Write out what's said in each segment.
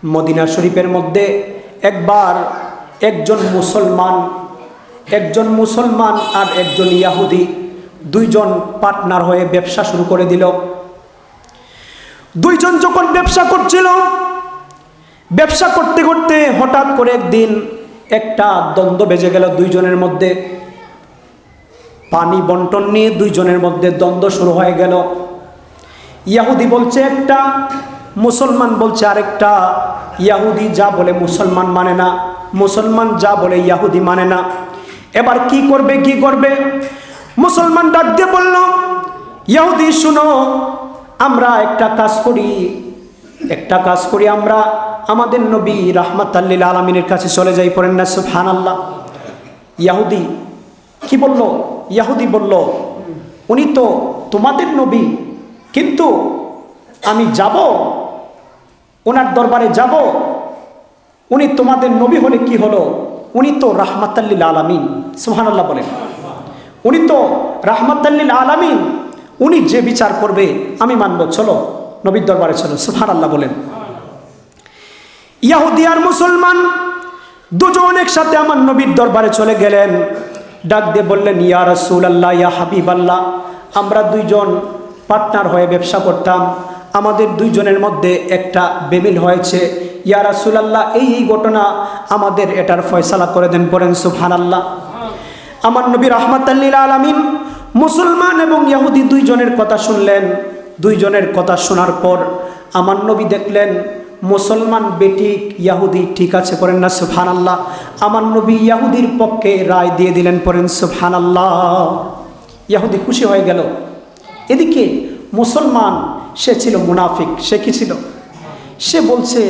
Medina শরীফের মধ্যে একবার একজন মুসলমান আর একজন ইয়াহুদি দুইজন পার্টনার হয়ে ব্যবসা শুরু করে দিল। দুইজন যখন ব্যবসা করছিল, ব্যবসা করতে করতে হঠাৎ করে একদিন একটা দ্বন্দ্ব বেজে গেল দুইজনের মধ্যে। পানি বন্টন নিয়ে দুইজনের মধ্যে দ্বন্দ্ব শুরু হয়ে গেল। ইয়াহুদি বলছে একটা, মুসলমান বলছে আরেকটা। ইয়াহুদি যা বলে মুসলমান মানে না, মুসলমান যা বলে ইয়াহুদি মানে না। এবার কি করবে? মুসলমান ডাক দিয়ে বলল, ইয়াহুদি শুনো, আমরা একটা কাজ করি, আমরা আমাদের নবী রাহমাতাল লিল আলামিনের কাছে চলে যাই। পড়েন না সুবহানাল্লাহ। ইয়াহুদি কি বলল? ইয়াহুদি বলল, উনি তো তোমাদের নবী, কিন্তু আমি যাব, ওনার দরবারে যাব। উনি তোমাদের নবী হলে কি হলো? উনি তো রাহমাতাল লিল আলামিন। সুবহানাল্লাহ বলেন। উনি তো রাহমাতাল লিল আলামিন, উনি যে বিচার করবে আমি মানব, চলো নবীর দরবারে চলো। সুবহানাল্লাহ বলেন। ইয়াহুদি আর মুসলমান দুজন একসাথে আমার নবীর দরবারে চলে গেলেন। ডাক দিয়ে বললেন, ইয়া রাসূলুল্লাহ, ইয়া হাবিবাল্লাহ, আমরা দুইজন পার্টনার হয়ে ব্যবসা করতাম, আমাদের দুইজনের মধ্যে একটা বেমিল হয়েছে। ইয়া রাসূলুল্লাহ, এই ঘটনা, আমাদের এটার ফয়সালা করে দেন। পড়েন সুবহানাল্লাহ। আমার নবী রাহমাতাল লিল আলামিন মুসলমান এবং ইহুদি দুইজনের কথা শুনলেন। দুইজনের কথা শোনার পর আমার নবী দেখলেন মুসলমান বেঠিক, ইহুদি ঠিক আছে। পড়েন না সুবহানাল্লাহ। আমার নবী ইহুদির পক্ষে রায় দিয়ে দিলেন। পড়েন সুবহানাল্লাহ। ইহুদি খুশি হয়ে গেল। এদিকে মুসলমান, সে ছিল মুনাফিক। সে কি ছিল? সে বলছে,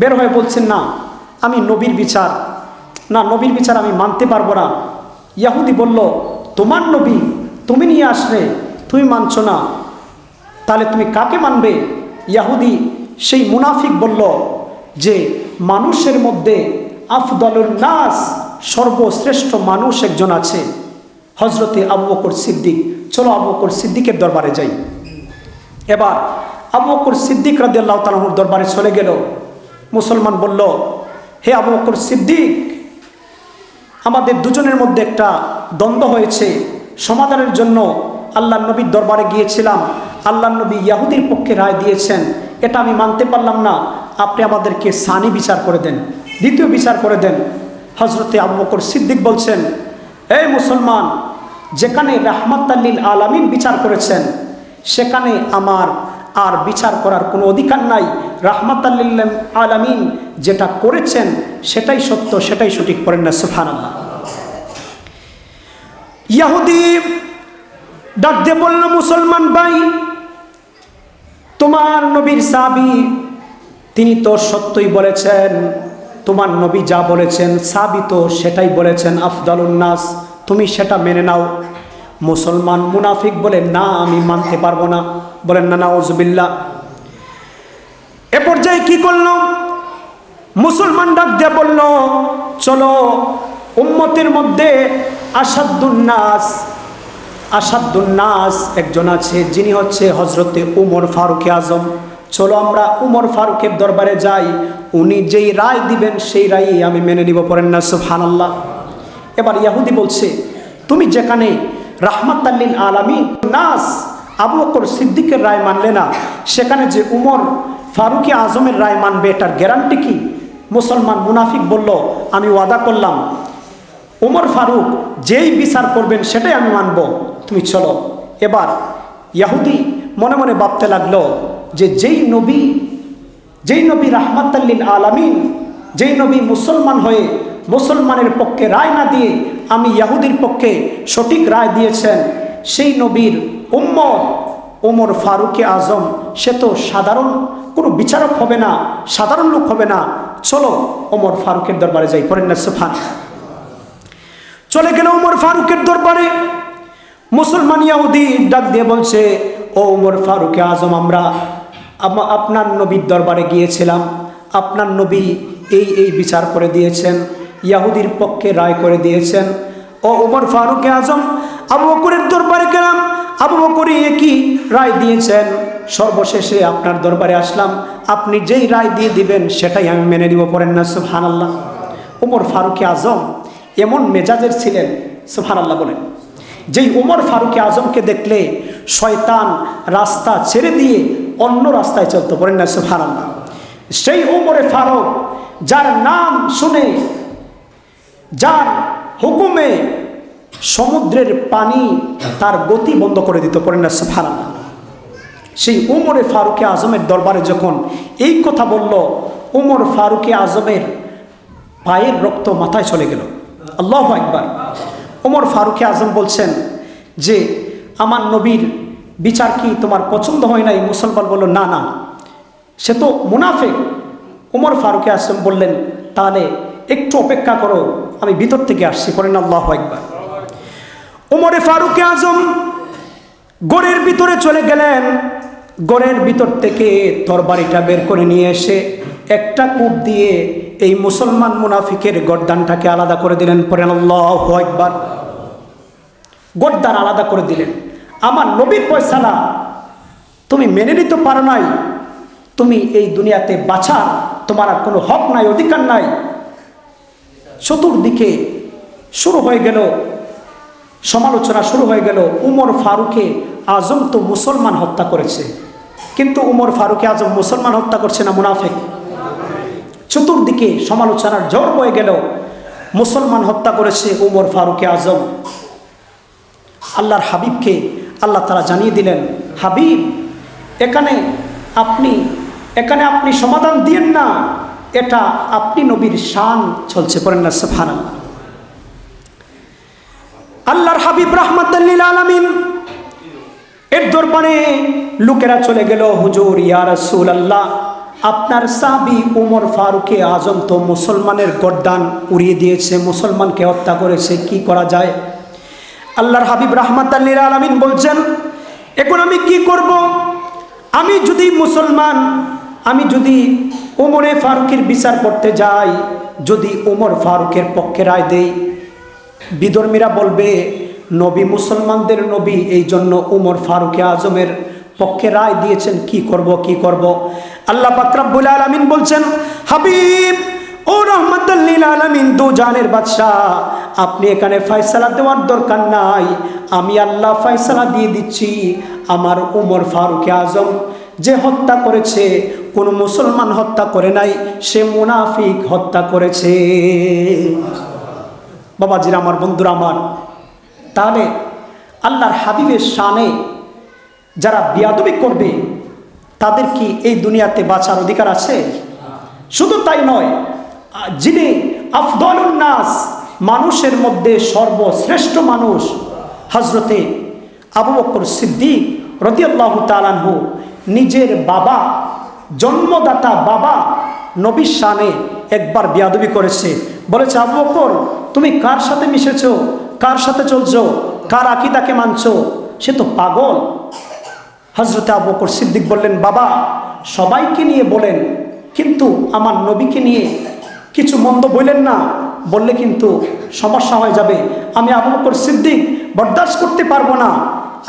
বের হয়ে বলছেন, না আমি নবীর বিচার আমি মানতে পারবো না। ইহুদি বলল, তোমার নবী তুমি নিয়ে আসলে তুমি মানছো না, তাহলে তুমি কাকে মানবে? ইহুদি সেই মুনাফিক বলল যে মানুষের মধ্যে আফদালুন নাস, সর্বশ্রেষ্ঠ মানুষ একজন আছে, হযরতে আবু বকর সিদ্দিক। চলো আবু বকর সিদ্দিকের দরবারে যাই। এবার আবু বকর সিদ্দিক রাদিয়াল্লাহু তাআলা আনহুর দরবারে চলে গেল। মুসলমান বলল, হে আবু বকর সিদ্দিক, আমাদের দুজনের মধ্যে একটা দ্বন্দ্ব হয়েছে, সমাধানের জন্য আল্লাহর নবীর দরবারে গিয়েছিলাম। আল্লাহর নবী ইহুদির পক্ষে রায় দিয়েছেন, এটা আমি মানতে পারলাম না। আপনি আমাদেরকে সানি বিচার করে দেন, দ্বিতীয় বিচার করে দেন। হযরতে আবু বকর সিদ্দিক বলছেন, এই মুসলমান, যেখানে রাহমাতাল লিল আলামিন বিচার করেছেন, সেখানে আমার আর বিচার করার কোনো অধিকার নাই। রাহমাতাল লিল আলামিন যেটা করেছেন সেটাই সত্য, সেটাই সঠিক। পড়েন না সুবহানাল্লাহ। ইহুদি ডাক দিয়ে বলল, মুসলমান ভাই, তোমার নবীর সাহাবী তিনি তো সত্যই বলেছেন, তোমার নবী যা বলেছেন সাহাবী তো সেটাই বলেছেন, আফদালুন নাস, তুমি সেটা মেনে নাও। মুসলমান মুনাফিক বলে, না আমি মানতে পারবো না। বলেন না নাউজুবিল্লাহ। এ পর্যায়ে কি করলো? মুসলমান ডাক দিয়ে বলল, চলো উম্মতের মধ্যে আসাদুন নাস একজন আছে, যিনি হচ্ছে হযরতে উমর ফারুক আজম। চলো আমরা উমর ফারুকের দরবারে যাই, উনি যেই রায় দিবেন সেই রায়ই আমি মেনে নিব। পড়েন না সুবহানাল্লাহ। এবার ইহুদি বলছে, তুমি যেখানে রাহমাতাল লিল আলামিন নাস আবু বকর সিদ্দিকের রায় মানলে না, সেখানে যে উমর ফারুক আজমের রায় মানবে, এটার গ্যারান্টি কি? মুসলমান মুনাফিক বলল, আমি ওয়াদা করলাম উমর ফারুক যেই বিচার করবেন সেটাই আমি মানব, তুমি চলো। এবার ইহুদি মনে মনে ভাবতে লাগলো যে যেই নবী রাহমাতাল লিল আলামিন, যেই নবী মুসলমান হয়ে মুসলমানের পক্ষে রায় না দিয়ে আমি ইহুদির পক্ষে সঠিক রায় দিয়েছেন, সেই নবীর উম্মত উমর ফারুক আজম, সে তো সাধারণ কোনো বিচারক হবে না, সাধারণ লোক হবে না। চলো ওমর ফারুকের দরবারে যাই। পড়েন না সুবহানাল্লাহ। চলে গেল ওমর ফারুকের দরবারে। মুসলমান ইহুদি ডাক দিয়ে বলছে, ও ওমর ফারুক আজম, আমরা আপনার নবীর দরবারে গিয়েছিলাম, আপনার নবী এই বিচার করে দিয়েছেন, ইহুদির পক্ষে রায় করে দিয়েছেন। ও ওমর ফারুক আজম, আবু বকরের দরবারে গেলাম, আবু বকর একই রায় দিয়েছেন। সর্বশেষে আপনার দরবারে আসলাম, আপনি যেই রায় দিয়ে দিবেন সেটাই আমি মেনে নিব। পড়েন না সুবহানাল্লাহ। ওমর ফারুক আজম এমন মেজাজের ছিলেন, সুবহানাল্লাহ বলেন, যেই ওমর ফারুক আজমকে দেখলে শয়তান রাস্তা ছেড়ে দিয়ে অন্য রাস্তায় চলতো। পড়েন না সুবহানাল্লাহ। সেই ওমরে ফারুক যার নাম শুনে, যার হুকুমে সমুদ্রের পানি তার গতি বন্ধ করে দিত। পড়েন না সুবহানাল্লাহ। সেই ওমরে ফারুক আজমের দরবারে যখন এই কথা বলল, ওমর ফারুক আজমের পায়ের রক্ত মাথায় চলে গেল। আল্লাহু আকবার। ওমর ফারুক আজম বলছেন যে আমার নবীর বিচার কি তোমার পছন্দ হয় নাই? মুসলমান বলল না না, সে তো মুনাফিক। ওমর ফারুক আজম বললেন তাহলে একটু অপেক্ষা করো, আমি ভিতর থেকে আসছি। পড়েন আল্লাহু আকবার। ওমরে ফারুক আজম গড়ের ভিতরে চলে গেলেন। গড়ের ভিতর থেকে তরবারিটা বের করে নিয়ে এসে একটা কূপ দিয়ে এই মুসলমান মুনাফিকের গর্দানটাকে আলাদা করে দিলেন। পড়েন আল্লাহু আকবার। গর্দান আলাদা করে দিলেন। আমার নবীর ফয়সালা তুমি মেনে নিতে পারো নাই, তুমি এই দুনিয়াতে বাঁচার তোমার আর কোনো হক নাই, অধিকার নাই। চতুর্দিকে শুরু হয়ে গেল সমালোচনা, শুরু হয়ে গেল। উমর ফারুকে আজম তো মুসলমান হত্যা করেছে, কিন্তু উমর ফারুকে আজম মুসলমান হত্যা করছে না মুনাফিক? চতুর্দিকে সমালোচনার ঝড় বয়ে গেল। মুসলমান হত্যা করেছে উমর ফারুকে আজম। আল্লাহর হাবিবকে আল্লাহ তাআলা জানিয়ে দিলেন, হাবিব এখানে আপনি সমাধান দিয়েন না, এটা আপনি নবীর শান চলছে। পড়েন না সুবহানাল্লাহ। আল্লাহর হাবিব রাহমাতাল লিল আলামিন এর দরবারে লোকেরা চলে গেল, হুজুর ইয়া রাসূলুল্লাহ, আপনার সাহাবী উমর ফারুকে আজম তো মুসলমানের গর্দান উড়িয়ে দিয়েছে, মুসলমানকে হত্যা করেছে, কি করা যায়? আল্লাহর হাবিব রাহমাতাল লিল আলামিন বলছেন, এখন আমি কি করব? আমি যদি উমরে ফারুকের বিচার করতে যাই, যদি উমর ফারুকের পক্ষে রায় দেই, বিধর্মীরা বলবে নবী মুসলমানদের নবী, এই জন্য উমর ফারুক আজমের পক্ষে রায় দিয়েছেন, কি করব? আল্লাহ পাক রব্বুল আলামিন বলছেন, হাবিব ও রাহমাতাল লিল আলামিন, দু জানের বাদশা, আপনি এখানে ফয়সালা দেওয়ার দরকার নাই, আমি আল্লাহ ফয়সালা দিয়ে দিচ্ছি। আমার উমর ফারুক আজম যে হত্যা করেছে কোনো মুসলমান হত্যা করে নাই, সে মুনাফিক হত্যা করেছে। বাবাজিরা আমার, বন্ধুরা আমার, তাহলে আল্লাহর হাবিবের শানে যারা বিয়াদবি করবে তাদের কি এই দুনিয়াতে বাঁচার অধিকার আছে? শুধু তাই নয়, যিনি আফদলুন নাস, মানুষের মধ্যে সর্বশ্রেষ্ঠ মানুষ, হযরতে আবু বকর সিদ্দিক রাদিয়াল্লাহু তাআলা আনহু, নিজের বাবা, জন্মদাতা বাবা নবীর শানে একবার বিয়াদবি করেছে। বলেছে, আবু বকর তুমি কার সাথে মিশেছো, কার সাথে চলছো, কার আকীদাকে মানছো? সে তো পাগল। হযরতে আবু বকর সিদ্দিক বললেন, বাবা সবাইকে নিয়ে বলেন, কিন্তু আমার নবীকে নিয়ে কিছু মন্দ বললেন না, বললে কিন্তু সমস্যা হয়ে যাবে। আমি আবু বকর সিদ্দিক বরদাস্ত করতে পারবো না।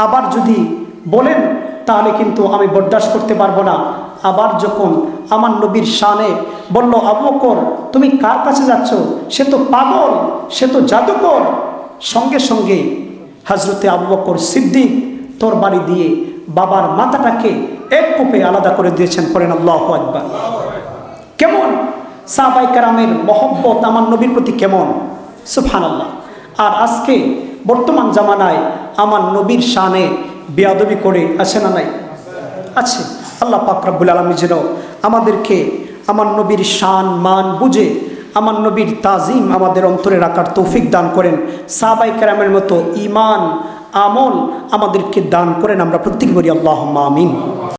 আবার যদি বলেন তাহলে কিন্তু আমি বরদাস্ত করতে পারবো না। আবার যখন আমার নবীর শানে বলল, আবু বকর তুমি কার কাছে যাচ্ছ? সে তো পাগল, সে তো জাদুকর। সঙ্গে সঙ্গে হযরতে আবু বকর সিদ্দিক তরবারি দিয়ে বাবার মাথাটাকে এক কোপে আলাদা করে দিয়েছেন। পড়েন আল্লাহু আকবার। কেমন সাহাবায়ে কেরামের মহব্বত আমার নবীর প্রতি, কেমন! সুবহানাল্লাহ। আর আজকে বর্তমান জামানায় আমার নবীর শানে বেয়াদবি করে আছে না নাই? আছে। আল্লাহ পাক রব্বুল আলামিন যেন আমাদেরকে আমার নবীর শান মান বুঝে আমার নবীর তাজিম আমাদের অন্তরে রাখার তৌফিক দান করেন। সাহাবায়ে কেরামের মতো ঈমান আমল আমাদেরকে দান করেন। আমরা প্রত্যেকে বলি আল্লাহুম্মা আমিন।